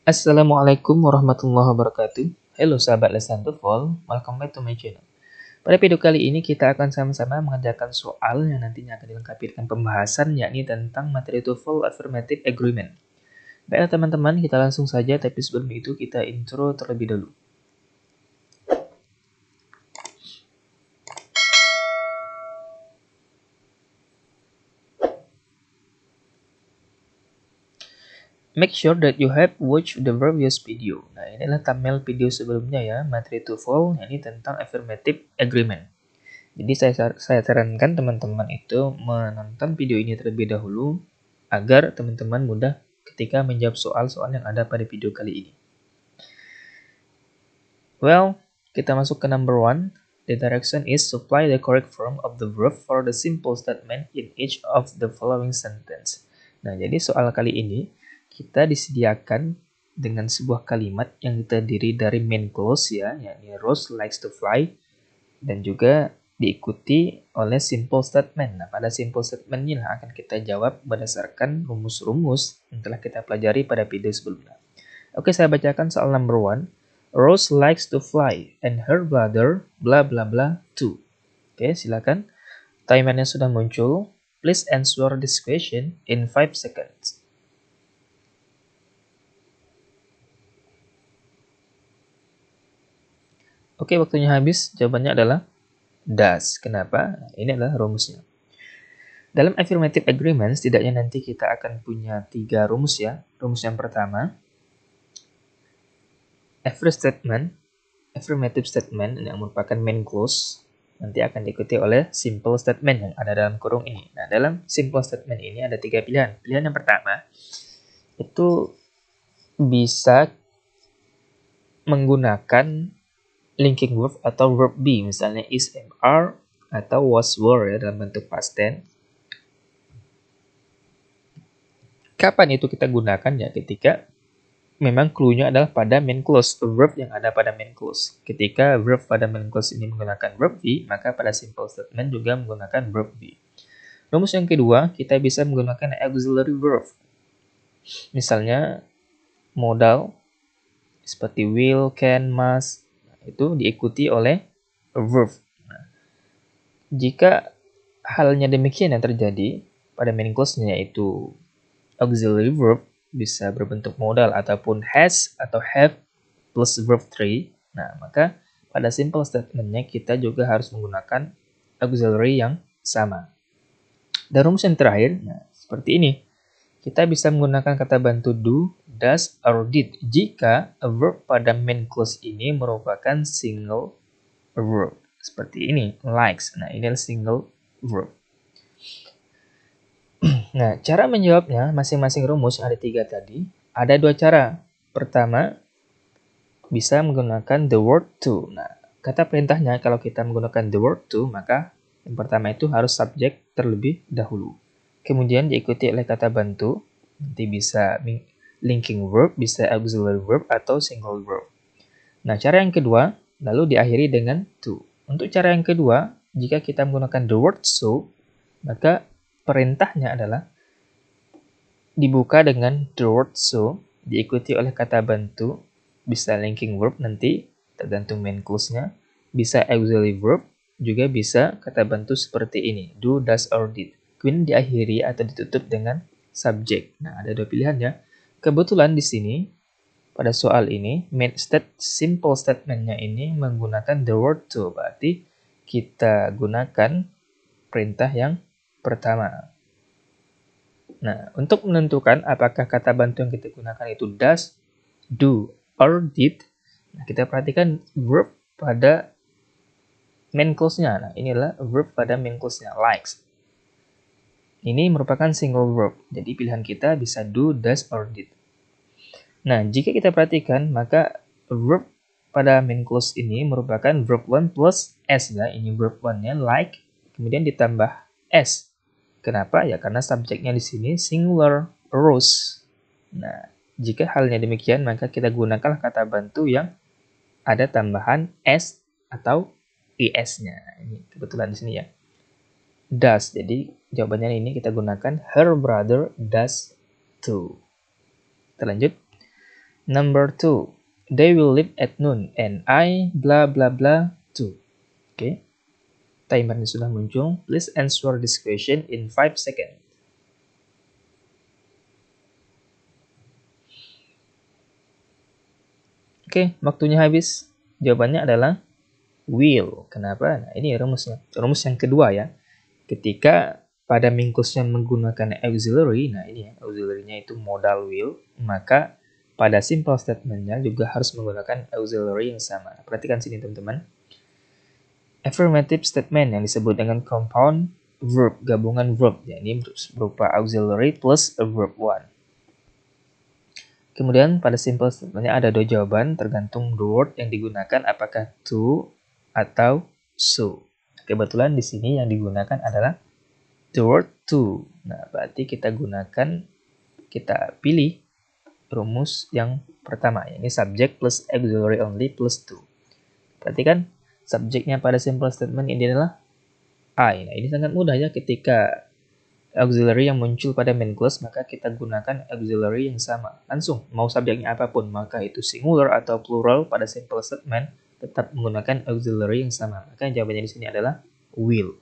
Assalamualaikum warahmatullahi wabarakatuh. Halo sahabat Lesson to Fall, welcome back to my channel. Pada video kali ini kita akan sama-sama mengerjakan soal yang nantinya akan dilengkapi dengan pembahasan yakni tentang materi TOEFL Affirmative Agreement. Baiklah teman-teman, kita langsung saja, tapi sebelum itu kita intro terlebih dahulu. Make sure that you have watched the previous video. Nah, inilah thumbnail video sebelumnya ya, materi TOEFL yakni tentang Affirmative Agreement. Jadi saya sarankan teman-teman itu menonton video ini terlebih dahulu agar teman-teman mudah ketika menjawab soal-soal yang ada pada video kali ini. Well, kita masuk ke number 1. The direction is supply the correct form of the verb for the simple statement in each of the following sentence. Nah, jadi soal kali ini kita disediakan dengan sebuah kalimat yang terdiri dari main clause ya, yakni Rose likes to fly, dan juga diikuti oleh simple statement. Nah, pada simple statement ini akan kita jawab berdasarkan rumus-rumus yang telah kita pelajari pada video sebelumnya. Oke, saya bacakan soal number 1. Rose likes to fly and her brother bla bla bla too. Oke, silakan. Timernya sudah muncul. Please answer this question in 5 seconds. Oke, waktunya habis. Jawabannya adalah does. Kenapa? Ini adalah rumusnya. Dalam affirmative agreement, setidaknya nanti kita akan punya 3 rumus ya. Rumus yang pertama, every statement, affirmative statement yang merupakan main clause, nanti akan diikuti oleh simple statement yang ada dalam kurung ini. Nah, dalam simple statement ini ada 3 pilihan. Pilihan yang pertama, itu bisa menggunakan linking verb atau verb be, misalnya is, am, are, atau was, were ya, dalam bentuk past tense. Kapan itu kita gunakan ya? Ketika memang clue-nya adalah pada main clause, verb yang ada pada main clause. Ketika verb pada main clause ini menggunakan verb be, maka pada simple statement juga menggunakan verb be. Rumus yang kedua, kita bisa menggunakan auxiliary verb. Misalnya modal seperti will, can, must, itu diikuti oleh verb. Nah, jika halnya demikian yang terjadi pada main clause-nya, yaitu auxiliary verb bisa berbentuk modal ataupun has atau have plus verb 3. Nah, maka pada simple statement-nya kita juga harus menggunakan auxiliary yang sama. Dan rumus yang terakhir, nah, seperti ini. Kita bisa menggunakan kata bantu do, does, or did jika verb pada main clause ini merupakan single verb. Seperti ini, likes. Nah, ini adalah single verb. Nah, cara menjawabnya masing-masing rumus ada 3 tadi. Ada 2 cara. Pertama, bisa menggunakan the word to. Nah, kata perintahnya kalau kita menggunakan the word to, maka yang pertama itu harus subjek terlebih dahulu. Kemudian diikuti oleh kata bantu. Nanti bisa linking verb, bisa auxiliary verb, atau single verb. Nah, cara yang kedua, lalu diakhiri dengan to. Untuk cara yang kedua, jika kita menggunakan the word so, maka perintahnya adalah dibuka dengan the word so, diikuti oleh kata bantu, bisa linking verb nanti, tergantung main clause-nya, bisa auxiliary verb, juga bisa kata bantu seperti ini, do, does, or did. Kemudian diakhiri atau ditutup dengan subjek. Nah, ada 2 pilihan ya. Kebetulan di sini, pada soal ini, simple statement-nya ini menggunakan the word to, berarti kita gunakan perintah yang pertama. Nah, untuk menentukan apakah kata bantu yang kita gunakan itu does, do, or did, nah, kita perhatikan verb pada main clause-nya. Nah, inilah verb pada main clause-nya, likes. Ini merupakan single verb, jadi pilihan kita bisa do, does, or did. Nah, jika kita perhatikan, maka verb pada main clause ini merupakan verb 1 plus s ya. Ini verb 1-nya like, kemudian ditambah s. Kenapa? Ya karena subjeknya di sini singular, Rose. Nah, jika halnya demikian, maka kita gunakan kata bantu yang ada tambahan s atau is-nya. Ini kebetulan di sini ya. Does. Jadi jawabannya ini kita gunakan her brother does too. Kita lanjut. Number 2, they will leave at noon and I blah blah blah too. Oke. Timernya sudah muncul. Please answer this question in 5 seconds. Oke, waktunya habis. Jawabannya adalah will. Kenapa? Nah, ini rumusnya. Rumus yang kedua ya. Ketika pada mingkusnya menggunakan auxiliary, nah ini ya, auxiliary-nya itu modal will, maka pada simple statement-nya juga harus menggunakan auxiliary yang sama. Perhatikan sini teman-teman. Affirmative statement yang disebut dengan compound verb, gabungan verb. Ya, ini berupa auxiliary plus a verb one. Kemudian pada simple statement-nya ada dua jawaban tergantung the word yang digunakan, apakah to atau so. Kebetulan di sini yang digunakan adalah the word to. Nah, berarti kita pilih rumus yang pertama. Ini subject plus auxiliary only plus to. Perhatikan, subjeknya pada simple statement ini adalah I. Nah, ini sangat mudah ya, ketika auxiliary yang muncul pada main clause, maka kita gunakan auxiliary yang sama. Langsung, mau subjeknya apapun, maka itu singular atau plural pada simple statement, tetap menggunakan auxiliary yang sama. Maka jawabannya di sini adalah will.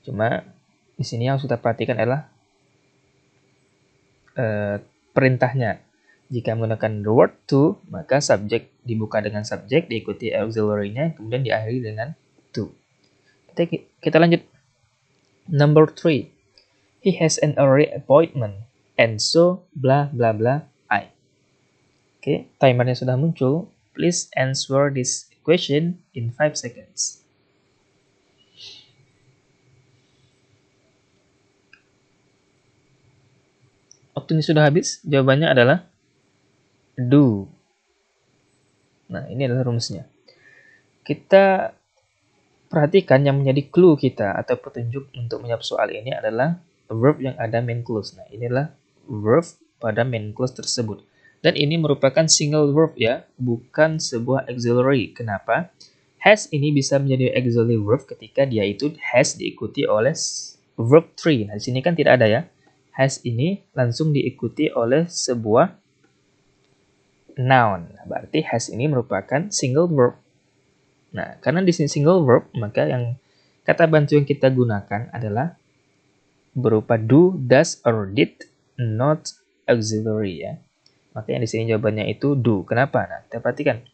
Cuma di sini yang kita perhatikan adalah perintahnya. Jika menggunakan the word to, maka subjek dibuka dengan subjek, diikuti auxiliary-nya, kemudian diakhiri dengan to. Kita lanjut. Number 3. He has an early appointment, and so blah blah blah I. Oke, timernya sudah muncul. Please answer this question in 5 seconds. Waktunya sudah habis. Jawabannya adalah do. Nah, ini adalah rumusnya. Kita perhatikan yang menjadi clue kita atau petunjuk untuk menjawab soal ini adalah verb yang ada main clause. Nah, inilah verb pada main clause tersebut. Dan ini merupakan single verb ya, bukan sebuah auxiliary. Kenapa? Has ini bisa menjadi auxiliary verb ketika dia itu has diikuti oleh verb 3. Nah, di sini kan tidak ada ya. Has ini langsung diikuti oleh sebuah noun. Berarti has ini merupakan single verb. Nah, karena di sini single verb, maka yang kata bantu yang kita gunakan adalah berupa do, does, or did, not auxiliary ya. Maka yang di sini jawabannya itu do. Kenapa? Nah, kita perhatikan.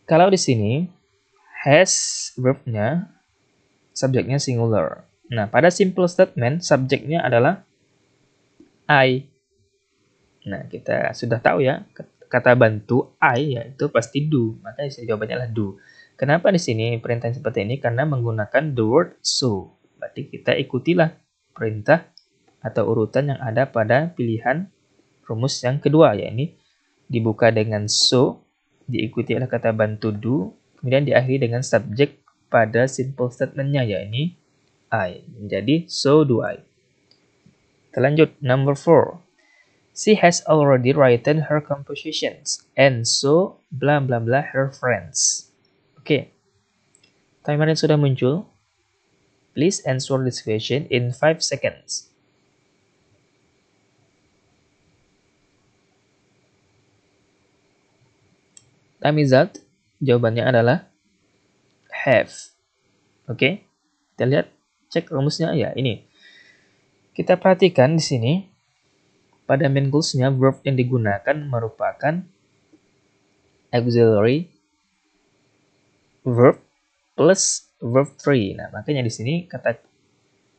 Kalau di sini has verbnya, subjeknya singular. Nah, pada simple statement, subjeknya adalah I. Nah, kita sudah tahu ya, kata bantu I yaitu pasti do. Maka jawabannya adalah do. Kenapa di sini perintah seperti ini? Karena menggunakan the word so. Berarti kita ikutilah perintah atau urutan yang ada pada pilihan rumus yang kedua, yakni dibuka dengan so, diikuti oleh kata bantu do, kemudian diakhiri dengan subjek pada simple statement-nya, yakni I. Menjadi so do I. Kita lanjut, number 4. She has already written her compositions, and so blah blah blah her friends. Oke, timernya sudah muncul. Please answer this question in 5 seconds. Time is out. Jawabannya adalah have. Oke, kita lihat, cek rumusnya ya ini. Kita perhatikan di sini pada main clause-nya verb yang digunakan merupakan auxiliary verb plus verb 3. Nah, makanya di sini kata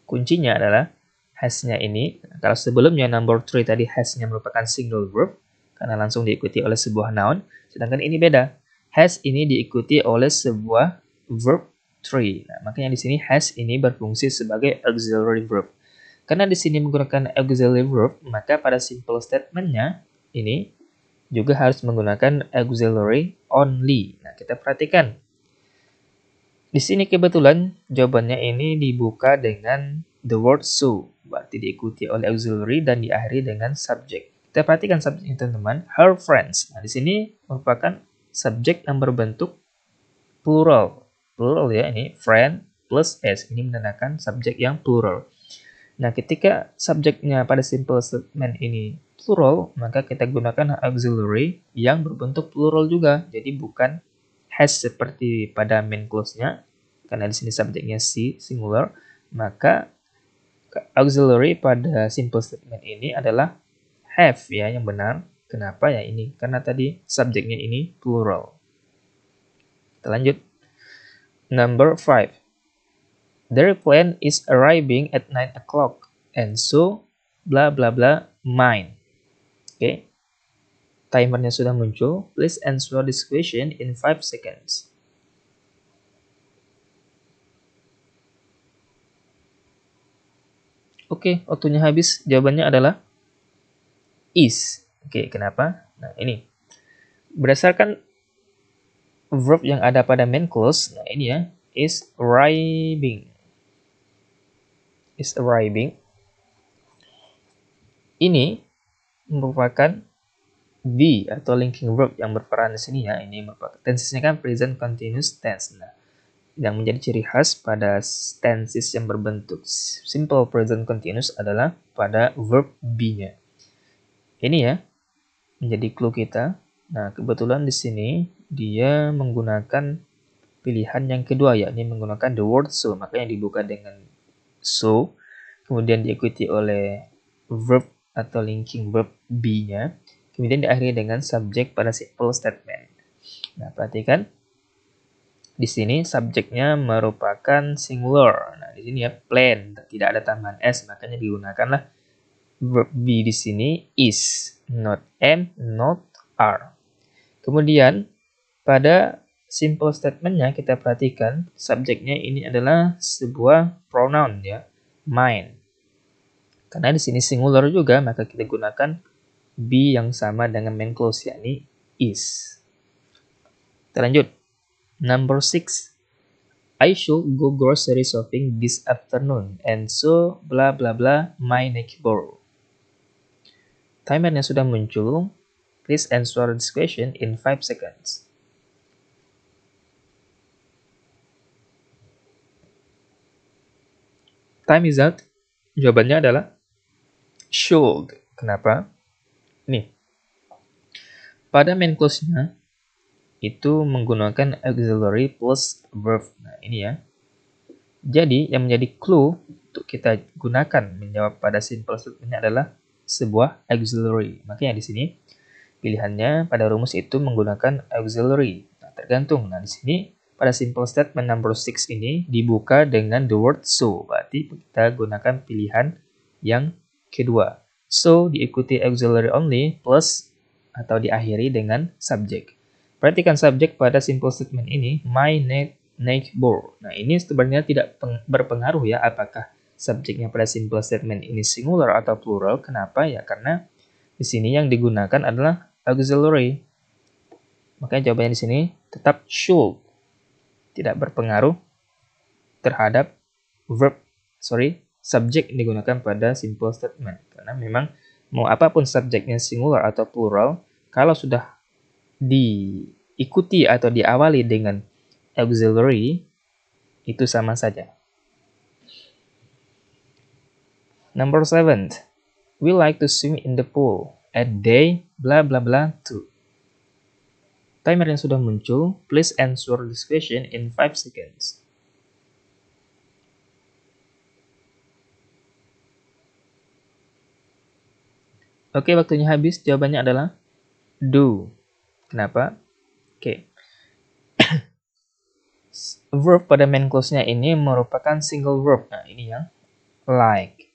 kuncinya adalah has-nya ini. Kalau sebelumnya number 3 tadi has-nya merupakan single verb karena langsung diikuti oleh sebuah noun, sedangkan ini beda. Has ini diikuti oleh sebuah verb 3. Nah, makanya di sini has ini berfungsi sebagai auxiliary verb. Karena di sini menggunakan auxiliary verb, maka pada simple statement-nya ini juga harus menggunakan auxiliary only. Nah, kita perhatikan. Di sini kebetulan jawabannya ini dibuka dengan the word so. Berarti diikuti oleh auxiliary dan diakhiri dengan subject. Kita perhatikan subjeknya teman-teman, her friends. Nah, di sini merupakan subjek yang berbentuk plural. Plural ya, ini friend plus s. Ini menandakan subjek yang plural. Nah, ketika subjeknya pada simple statement ini plural, maka kita gunakan auxiliary yang berbentuk plural juga. Jadi bukan has seperti pada main clause-nya, karena di sini subjeknya singular, maka auxiliary pada simple statement ini adalah have ya yang benar. Kenapa ya ini? Karena tadi subjeknya ini plural. Kita lanjut. Number 5. Their plane is arriving at 9 o'clock and so bla bla bla mine. Oke. Timernya sudah muncul. Please answer this question in 5 seconds. Oke, waktunya habis. Jawabannya adalah is. Oke, kenapa? Nah, ini. Berdasarkan verb yang ada pada main clause, nah ini ya, is arriving. Is arriving. Ini merupakan be atau linking verb yang berperan di sini ya. Ini merupakan tensesnya kan present continuous tense. Nah, yang menjadi ciri khas pada tenses yang berbentuk simple present continuous adalah pada verb be-nya. Ini ya, menjadi clue kita. Nah, kebetulan di sini dia menggunakan pilihan yang kedua, yakni menggunakan the word so. Makanya dibuka dengan so, kemudian diikuti oleh verb atau linking verb be-nya, kemudian diakhiri dengan subjek pada simple statement. Nah, perhatikan. Di sini subjeknya merupakan singular. Nah, di sini ya plain, tidak ada tambahan s, makanya digunakanlah verb be di sini is, not am, not are. Kemudian pada simple statementnya kita perhatikan subjeknya ini adalah sebuah pronoun ya, mine. Karena di sini singular juga, maka kita gunakan be yang sama dengan main clause yakni is. Kita lanjut. Number 6. I should go grocery shopping this afternoon and so bla bla bla my neighbor. Timernya sudah muncul. Please answer this question in 5 seconds. Time is out. Jawabannya adalah should. Kenapa? Nih. Pada main clause-nya itu menggunakan auxiliary plus verb. Nah, ini ya. Jadi, yang menjadi clue untuk kita gunakan menjawab pada simple statement adalah sebuah auxiliary. Makanya di sini pilihannya pada rumus itu menggunakan auxiliary. Nah, tergantung. Nah, di sini pada simple statement number 6 ini dibuka dengan the word so. Berarti kita gunakan pilihan yang kedua. So diikuti auxiliary only plus atau diakhiri dengan subject. Perhatikan subjek pada simple statement ini, my neighbor. Nah, ini sebenarnya tidak berpengaruh ya apakah subjeknya pada simple statement ini singular atau plural. Kenapa? Ya karena di sini yang digunakan adalah auxiliary. Makanya jawabannya di sini tetap should. Tidak berpengaruh terhadap subjek yang digunakan pada simple statement. Karena memang mau apapun subjeknya singular atau plural, kalau sudah diikuti atau diawali dengan auxiliary, itu sama saja. Number 7. We like to swim in the pool at day bla bla bla too. Timer yang sudah muncul, please answer this question in 5 seconds. Oke, waktunya habis. Jawabannya adalah do. Kenapa? Oke. Verb pada main clause-nya ini merupakan single verb. Nah, ini ya. Like.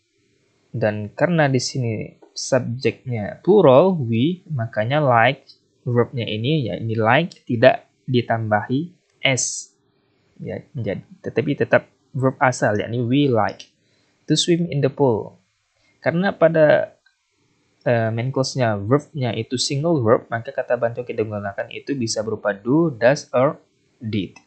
Dan karena di sini subjeknya plural, we, makanya like verbnya ini ya ini like tidak ditambahi s. Ya, tetapi tetap verb asal yakni we like to swim in the pool. Karena pada main clause-nya verb-nya itu single verb, maka kata bantu yang kita gunakan itu bisa berupa do, does, or did.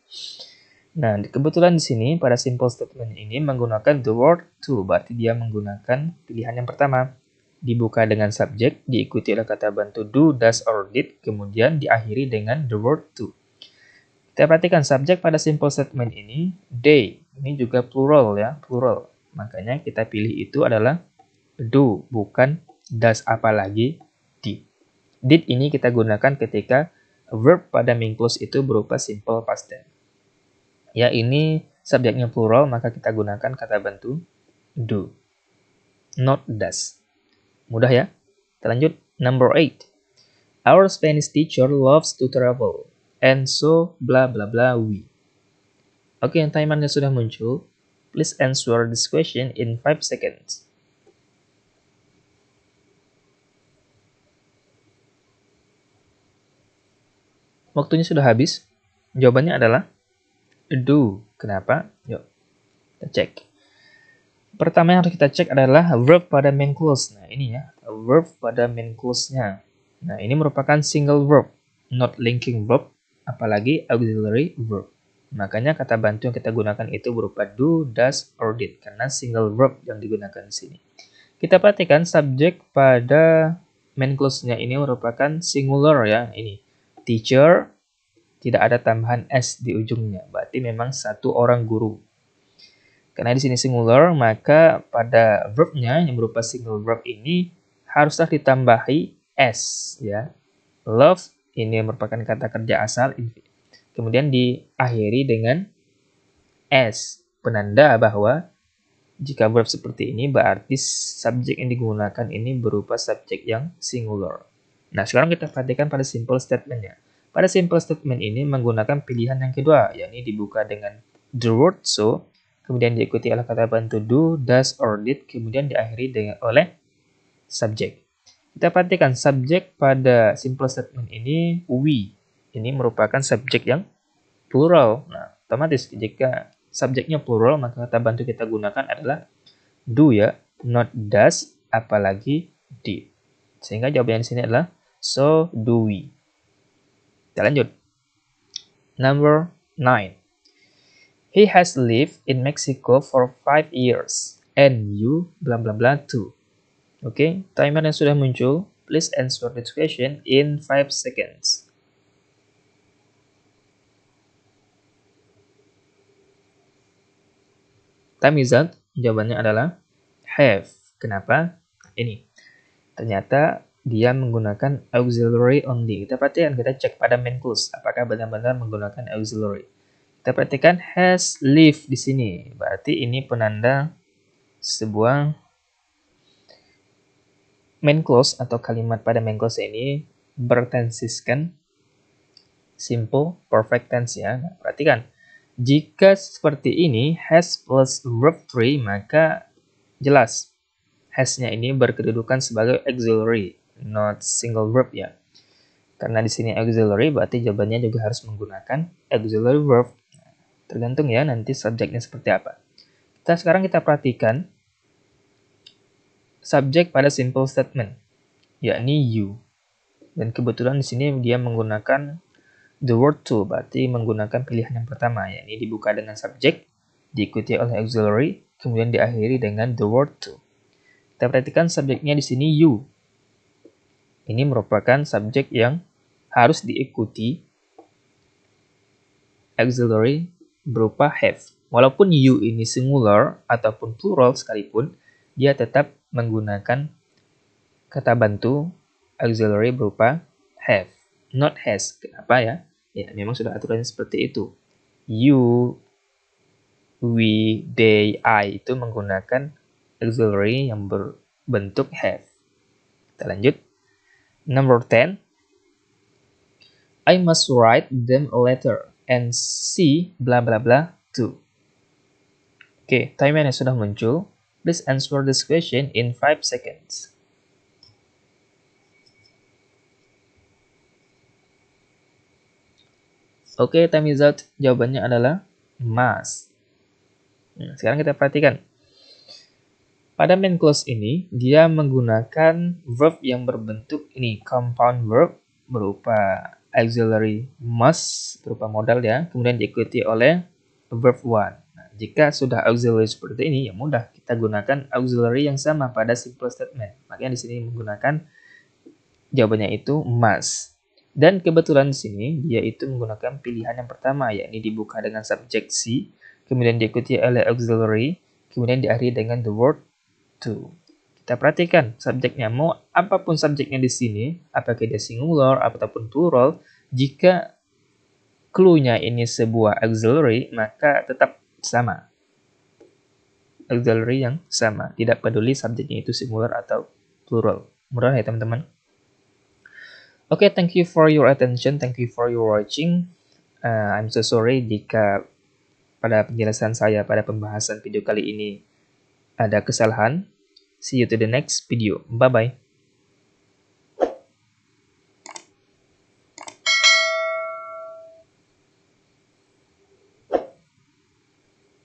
Nah, kebetulan di sini pada simple statement ini menggunakan the word to, berarti dia menggunakan pilihan yang pertama. Dibuka dengan subjek, diikuti oleh kata bantu do, does, or did, kemudian diakhiri dengan the word to. Kita perhatikan subjek pada simple statement ini, they, ini juga plural ya, plural. Makanya kita pilih itu adalah do, bukan does, apalagi did. Did ini kita gunakan ketika verb pada main clause itu berupa simple past tense. Ya, ini subjeknya plural, maka kita gunakan kata bantu do, not does. Mudah ya? Kita lanjut. Number 8. Our Spanish teacher loves to travel, and so blah blah blah we. Oke, timernya sudah muncul. Please answer this question in 5 seconds. Waktunya sudah habis. Jawabannya adalah do. Kenapa? Yuk, kita cek. Pertama yang harus kita cek adalah verb pada main clause. Nah, ini ya, verb pada main clause-nya. Nah, ini merupakan single verb, not linking verb, apalagi auxiliary verb. Makanya kata bantu yang kita gunakan itu berupa do, does, or did, karena single verb yang digunakan di sini. Kita perhatikan subjek pada main clause-nya ini merupakan singular ya, ini. Teacher, tidak ada tambahan s di ujungnya, berarti memang satu orang guru. Karena di sini singular, maka pada verbnya yang berupa single verb ini haruslah ditambahi s ya. Love ini merupakan kata kerja asal, kemudian diakhiri dengan s, penanda bahwa jika verb seperti ini berarti subjek yang digunakan ini berupa subjek yang singular. Nah, sekarang kita perhatikan pada simple statement-nya. Pada simple statement ini menggunakan pilihan yang kedua, yakni dibuka dengan the word so, kemudian diikuti oleh kata bantu do, does, or did, kemudian diakhiri oleh subjek. Kita perhatikan subjek pada simple statement ini we. Ini merupakan subjek yang plural. Nah, otomatis jika subjeknya plural, maka kata bantu kita gunakan adalah do ya, not does, apalagi did. Sehingga jawabannya di sini adalah so do we. Kita lanjut. Number 9. He has lived in Mexico for 5 years, and you blah blah blah too. Oke, timer yang sudah muncul. Please answer this question in 5 seconds. Time is up. Jawabannya adalah have. Kenapa? Ini. Ternyata dia menggunakan auxiliary only. Kita perhatikan, kita cek pada main clause apakah benar-benar menggunakan auxiliary. Kita perhatikan has lived di sini. Berarti ini penanda sebuah main clause atau kalimat pada main clause ini bertensiskan simple perfect tense ya. Nah, perhatikan. Jika seperti ini has plus verb 3, maka jelas has-nya ini berkedudukan sebagai auxiliary, not single verb ya. Karena di sini auxiliary berarti jawabannya juga harus menggunakan auxiliary verb. Tergantung ya nanti subjeknya seperti apa. Sekarang kita perhatikan subjek pada simple statement, yakni you. Dan kebetulan di sini dia menggunakan the word to, berarti menggunakan pilihan yang pertama, yakni dibuka dengan subjek, diikuti oleh auxiliary, kemudian diakhiri dengan the word to. Kita perhatikan subjeknya di sini you. Ini merupakan subjek yang harus diikuti auxiliary berupa have. Walaupun you ini singular ataupun plural sekalipun, dia tetap menggunakan kata bantu auxiliary berupa have, not has. Kenapa ya? Ya, memang sudah aturannya seperti itu. You, we, they, I itu menggunakan auxiliary yang berbentuk have. Kita lanjut. Number 10. I must write them a letter and see blah blah blah too. Oke, timernya sudah muncul. Please answer this question in 5 seconds. Oke, time is out. Jawabannya adalah must. Nah, sekarang kita perhatikan. Pada main clause ini, dia menggunakan verb yang berbentuk ini, compound verb, berupa auxiliary must, berupa modal ya, kemudian diikuti oleh verb one. Nah, jika sudah auxiliary seperti ini, ya mudah, kita gunakan auxiliary yang sama pada simple statement. Makanya di sini menggunakan jawabannya itu must. Dan kebetulan di sini, dia itu menggunakan pilihan yang pertama, yakni dibuka dengan subjek si, kemudian diikuti oleh auxiliary, kemudian diakhiri dengan the word to. Kita perhatikan subjeknya, mau apapun subjeknya di sini, apakah dia singular ataupun plural, jika clue-nya ini sebuah auxiliary, maka tetap sama. Auxiliary yang sama, tidak peduli subjeknya itu singular atau plural. Mudah ya teman-teman. Oke, thank you for your attention, thank you for your watching. I'm so sorry jika pada penjelasan saya pada pembahasan video kali ini ada kesalahan. See you to the next video. Bye-bye.